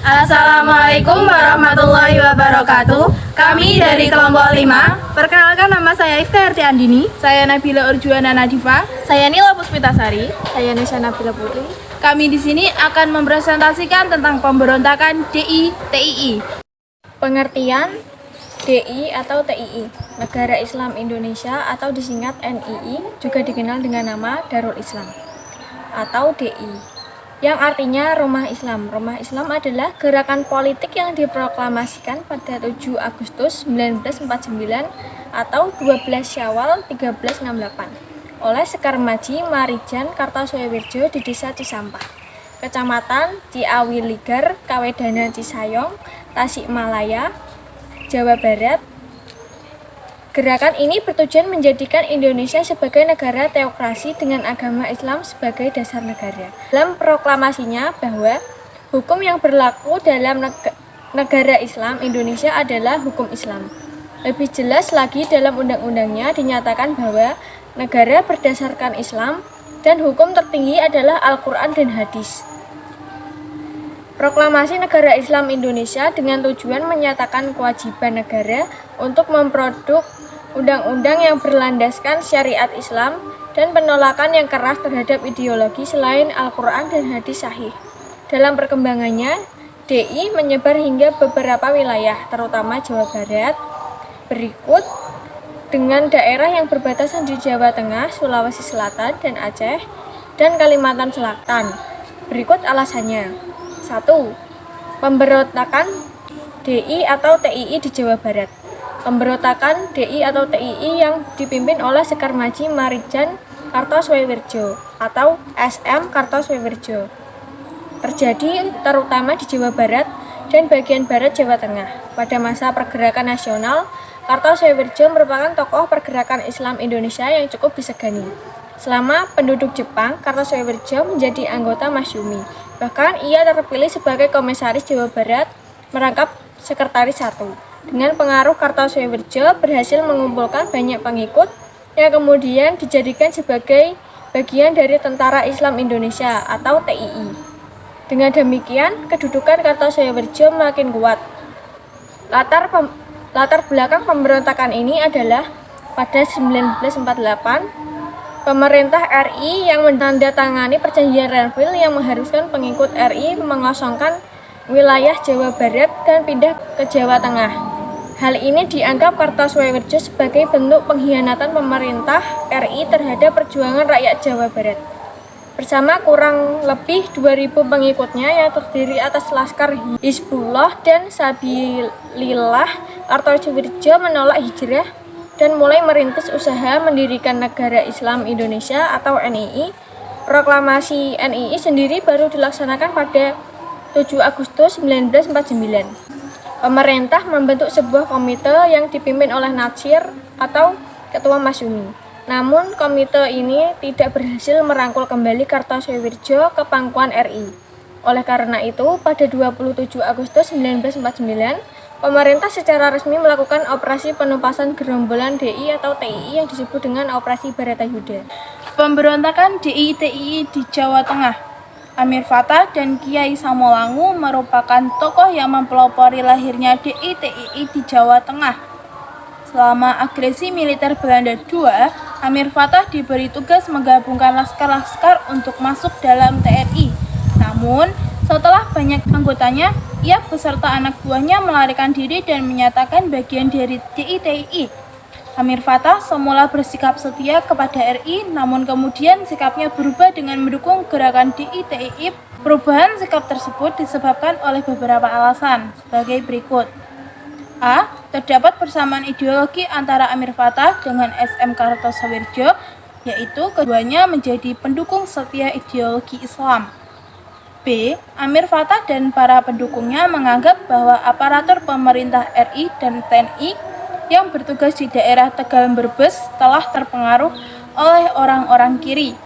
Assalamualaikum warahmatullahi wabarakatuh. Kami dari kelompok 5. Perkenalkan, nama saya Ifka Herti Andini. Saya Nabila Urjuana Nadifa. Saya Nila Puspitasari. Saya Nisha Nabila Putri. Kami di sini akan mempresentasikan tentang pemberontakan DI-TII. Pengertian DI atau TII, Negara Islam Indonesia atau disingkat NII, juga dikenal dengan nama Darul Islam atau DI, yang artinya Rumah Islam. Rumah Islam adalah gerakan politik yang diproklamasikan pada 7 Agustus 1949 atau 12 Syawal 1368 oleh Sekar Maji Marijan Kartosoewirjo di Desa Cisampah, Kecamatan Ciawiligar, Kawedanan Cisayong, Tasikmalaya, Jawa Barat. Gerakan ini bertujuan menjadikan Indonesia sebagai negara teokrasi dengan agama Islam sebagai dasar negara. Dalam proklamasinya bahwa hukum yang berlaku dalam negara Islam Indonesia adalah hukum Islam. Lebih jelas lagi, dalam undang-undangnya dinyatakan bahwa negara berdasarkan Islam dan hukum tertinggi adalah Al-Quran dan Hadis. Proklamasi Negara Islam Indonesia dengan tujuan menyatakan kewajiban negara untuk memproduk undang-undang yang berlandaskan syariat Islam dan penolakan yang keras terhadap ideologi selain Al-Quran dan hadis sahih. Dalam perkembangannya, DI menyebar hingga beberapa wilayah, terutama Jawa Barat. Berikut dengan daerah yang berbatasan di Jawa Tengah, Sulawesi Selatan, dan Aceh, dan Kalimantan Selatan. Berikut alasannya. 1. Pemberontakan DI atau TII di Jawa Barat. Pemberontakan DI atau TII yang dipimpin oleh Sekar Maji Marijan Kartosoewirjo atau SM Kartosoewirjo terjadi terutama di Jawa Barat dan bagian barat Jawa Tengah. Pada masa pergerakan nasional, Kartosoewirjo merupakan tokoh pergerakan Islam Indonesia yang cukup disegani. Selama penduduk Jepang, Kartosoewirjo menjadi anggota Masyumi. Bahkan ia terpilih sebagai Komisaris Jawa Barat merangkap Sekretaris 1. Dengan pengaruh, Kartosoewirjo berhasil mengumpulkan banyak pengikut yang kemudian dijadikan sebagai bagian dari Tentara Islam Indonesia atau TII. Dengan demikian, kedudukan Kartosoewirjo makin kuat. Latar belakang pemberontakan ini adalah pada 1948, pemerintah RI yang menandatangani perjanjian Renville yang mengharuskan pengikut RI mengosongkan wilayah Jawa Barat dan pindah ke Jawa Tengah. Hal ini dianggap Kartosoewirjo sebagai bentuk pengkhianatan pemerintah RI terhadap perjuangan rakyat Jawa Barat. Bersama kurang lebih 2.000 pengikutnya yang terdiri atas Laskar Hizbullah dan Sabilillah, Kartosoewirjo menolak hijrah dan mulai merintis usaha mendirikan Negara Islam Indonesia atau NII. Proklamasi NII sendiri baru dilaksanakan pada 7 Agustus 1949. Pemerintah membentuk sebuah komite yang dipimpin oleh Natsir atau Ketua Masyumi. Namun komite ini tidak berhasil merangkul kembali Kartosoewirjo ke pangkuan RI. Oleh karena itu, pada 27 Agustus 1949, pemerintah secara resmi melakukan operasi penumpasan gerombolan DI atau TII yang disebut dengan Operasi Baratayuda. Pemberontakan DI-TII di Jawa Tengah. Amir Fattah dan Kiai Samolangu merupakan tokoh yang mempelopori lahirnya DI-TII di Jawa Tengah. Selama agresi militer Belanda II, Amir Fattah diberi tugas menggabungkan laskar-laskar untuk masuk dalam TNI. Namun, setelah banyak anggotanya, ia beserta anak buahnya melarikan diri dan menyatakan bagian dari DI-TII. Amir Fattah semula bersikap setia kepada RI, namun kemudian sikapnya berubah dengan mendukung gerakan DI-TII. Perubahan sikap tersebut disebabkan oleh beberapa alasan sebagai berikut. A. Terdapat persamaan ideologi antara Amir Fattah dengan SM Kartosoewirjo, yaitu keduanya menjadi pendukung setia ideologi Islam. B. Amir Fattah dan para pendukungnya menganggap bahwa aparatur pemerintah RI dan TNI yang bertugas di daerah Tegal Brebes telah terpengaruh oleh orang-orang kiri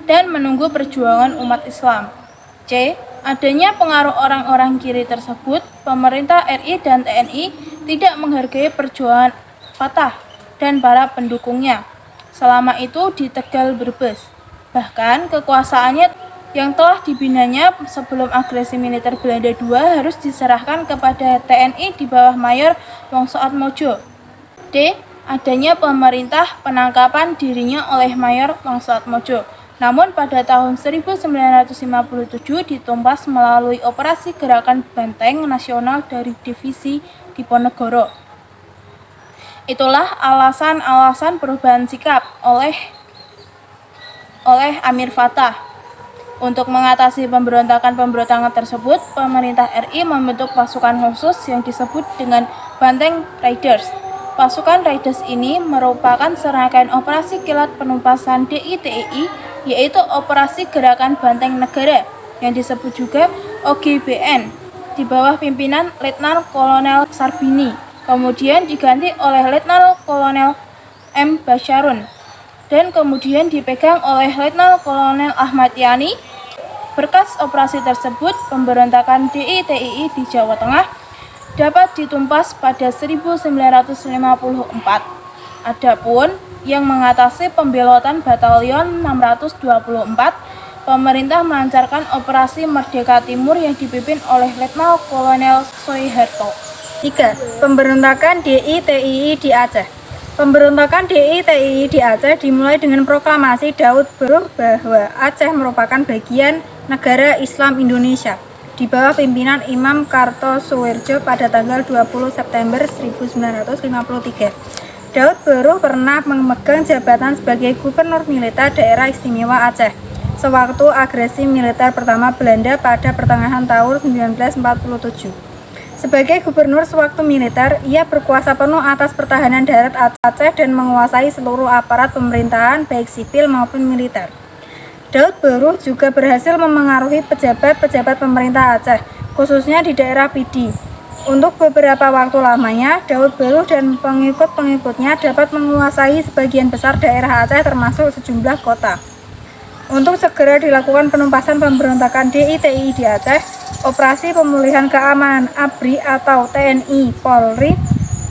dan menunggu perjuangan umat Islam. C. Adanya pengaruh orang-orang kiri tersebut, pemerintah RI dan TNI tidak menghargai perjuangan Fattah dan para pendukungnya selama itu di Tegal Brebes. Bahkan kekuasaannya yang telah dibinanya sebelum agresi militer Belanda II harus diserahkan kepada TNI di bawah Mayor Wongso Atmojo. D. Adanya pemerintah penangkapan dirinya oleh Mayor Wongso Atmojo. Namun pada tahun 1957 ditumpas melalui operasi Gerakan Banteng Nasional dari Divisi Diponegoro. Itulah alasan-alasan perubahan sikap oleh Amir Fattah. Untuk mengatasi pemberontakan tersebut, pemerintah RI membentuk pasukan khusus yang disebut dengan Banteng Riders. Pasukan Riders ini merupakan serangkaian operasi kilat penumpasan DITII, yaitu Operasi Gerakan Banteng Negara, yang disebut juga OGBN, di bawah pimpinan Letnan Kolonel Sarbini, kemudian diganti oleh Letnan Kolonel M. Basyarun, dan kemudian dipegang oleh Letnan Kolonel Ahmad Yani. Berkas operasi tersebut, pemberontakan DITII di Jawa Tengah dapat ditumpas pada 1954. Adapun yang mengatasi pembelotan Batalion 624, pemerintah melancarkan operasi Merdeka Timur yang dipimpin oleh Letnan Kolonel Soeharto. 3. Pemberontakan DITII di Aceh. Pemberontakan DITII di Aceh dimulai dengan proklamasi Daud Beruh bahwa Aceh merupakan bagian negara Islam Indonesia di bawah pimpinan Imam Kartosoewirjo pada tanggal 20 September 1953. Daud Beruh pernah memegang jabatan sebagai Gubernur Militer Daerah Istimewa Aceh sewaktu agresi militer pertama Belanda pada pertengahan tahun 1947. Sebagai gubernur sewaktu militer, ia berkuasa penuh atas pertahanan darat Aceh dan menguasai seluruh aparat pemerintahan baik sipil maupun militer. Daud Beruh juga berhasil memengaruhi pejabat-pejabat pemerintah Aceh, khususnya di daerah Pidi. Untuk beberapa waktu lamanya, Daud Beruh dan pengikut-pengikutnya dapat menguasai sebagian besar daerah Aceh termasuk sejumlah kota. Untuk segera dilakukan penumpasan pemberontakan DITII di Aceh, Operasi Pemulihan Keamanan ABRI atau TNI Polri,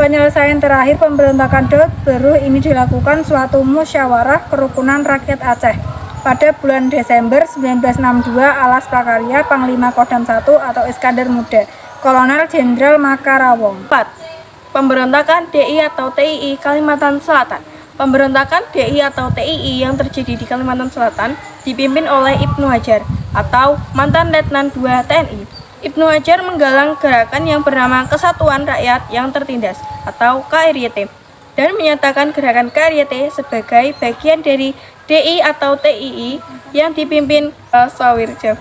penyelesaian terakhir pemberontakan Daud Beruh ini dilakukan suatu musyawarah kerukunan rakyat Aceh pada bulan Desember 1962 alas prakarya Panglima Kodam I atau Iskandar Muda, Kolonel Jenderal Makarawong. 4. Pemberontakan DI atau TII Kalimantan Selatan. Pemberontakan DI atau TII yang terjadi di Kalimantan Selatan dipimpin oleh Ibnu Hajar atau mantan Letnan II TNI. Ibnu Hajar menggalang gerakan yang bernama Kesatuan Rakyat yang Tertindas atau KRYT dan menyatakan gerakan KRYT sebagai bagian dari DI atau TII yang dipimpin Kartosoewirjo.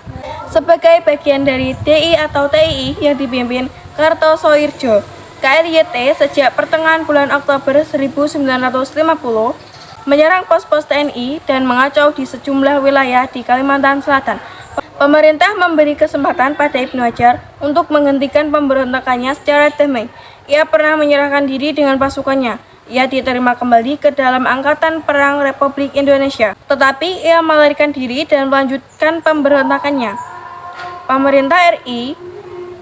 Sebagai bagian dari DI atau TII yang dipimpin Kartosoewirjo, KRYT sejak pertengahan bulan Oktober 1950 menyerang pos-pos TNI dan mengacau di sejumlah wilayah di Kalimantan Selatan. Pemerintah memberi kesempatan pada Ibnu Hajar untuk menghentikan pemberontakannya secara damai. Ia pernah menyerahkan diri dengan pasukannya. Ia diterima kembali ke dalam Angkatan Perang Republik Indonesia, tetapi ia melarikan diri dan melanjutkan pemberontakannya. Pemerintah RI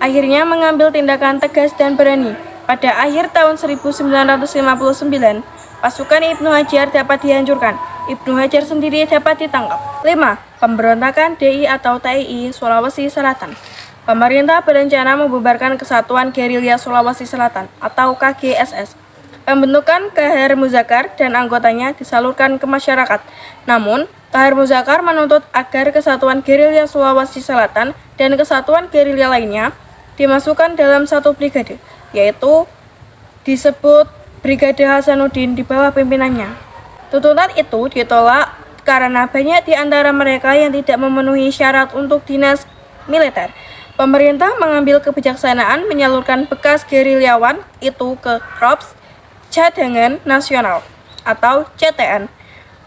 akhirnya mengambil tindakan tegas dan berani. Pada akhir tahun 1959, pasukan Ibnu Hajar dapat dihancurkan. Ibnu Hajar sendiri dapat ditangkap. 5. Pemberontakan DI atau TII Sulawesi Selatan. Pemerintah berencana membubarkan Kesatuan Gerilya Sulawesi Selatan atau KGSS. Pembentukan Kahar Muzakar dan anggotanya disalurkan ke masyarakat. Namun, Kahar Muzakar menuntut agar Kesatuan Gerilya Sulawesi Selatan dan kesatuan gerilya lainnya dimasukkan dalam satu brigade, yaitu disebut Brigade Hasanuddin di bawah pimpinannya. Tuntutan itu ditolak karena banyak di antara mereka yang tidak memenuhi syarat untuk dinas militer. Pemerintah mengambil kebijaksanaan menyalurkan bekas gerilyawan itu ke Korps Cadangan Nasional atau CTN.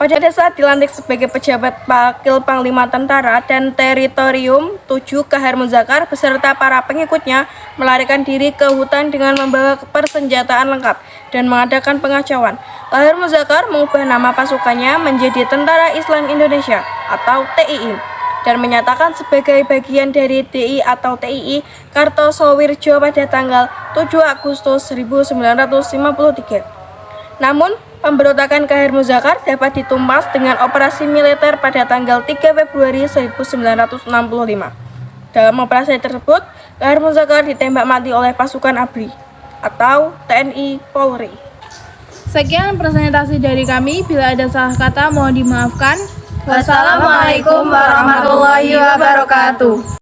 Pada saat dilantik sebagai pejabat Wakil Panglima Tentara dan Teritorium 7, Kahar Muzakar beserta para pengikutnya melarikan diri ke hutan dengan membawa persenjataan lengkap dan mengadakan pengacauan. Kahar Muzakar mengubah nama pasukannya menjadi Tentara Islam Indonesia atau TII dan menyatakan sebagai bagian dari DI atau TII Kartosoewirjo pada tanggal 7 Agustus 1953. Namun, pemberontakan Kahar Muzakar dapat ditumpas dengan operasi militer pada tanggal 3 Februari 1965. Dalam operasi tersebut, Kahar Muzakar ditembak mati oleh pasukan ABRI atau TNI Polri. Sekian presentasi dari kami. Bila ada salah kata mohon dimaafkan. Wassalamualaikum warahmatullahi wabarakatuh.